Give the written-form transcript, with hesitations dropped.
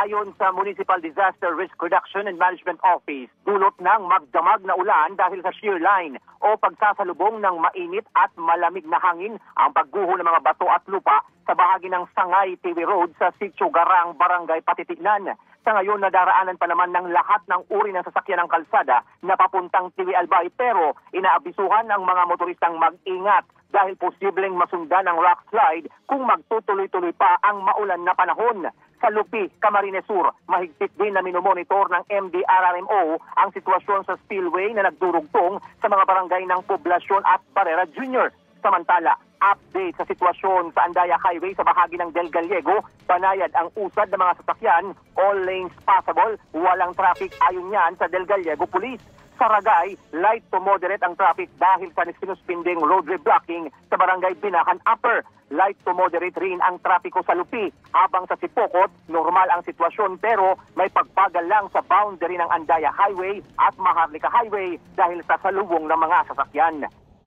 Ayon sa Municipal Disaster Risk Reduction and Management Office, dulot ng magdamag na ulan dahil sa shear line o pagsasalubong ng mainit at malamig na hangin ang pagguho ng mga bato at lupa sa bahagi ng Sangay Tiwi Road sa Sitio Garang, Barangay Patitignan. Sa ngayon, nadaraanan pa naman ng lahat ng uri ng sasakyan ng kalsada na papuntang Tiwi Albay, pero inaabisuhan ang mga motoristang mag-ingat dahil posibleng masundan ng rock slide kung magtutuloy-tuloy pa ang maulan na panahon. Sa Lupi, Camarines Sur, mahigpit din na minomonitor ng MDRRMO ang sitwasyon sa spillway na nagdurugtong sa mga barangay ng Poblasyon at Barrera Jr. Samantala, update sa sitwasyon sa Andaya Highway sa bahagi ng Del Gallego, banayad ang usad ng mga sasakyan, all lanes passable, walang traffic ayon yan sa Del Gallego Police. Sa Ragay, light to moderate ang traffic dahil sa sinuspinding road reblocking sa barangay Binahan Upper. Light to moderate rin ang trapiko sa Lupi. Habang sa Sipokot, normal ang sitwasyon pero may pagbagal lang sa boundary ng Andaya Highway at Maharlika Highway dahil sa salubong ng mga sasakyan.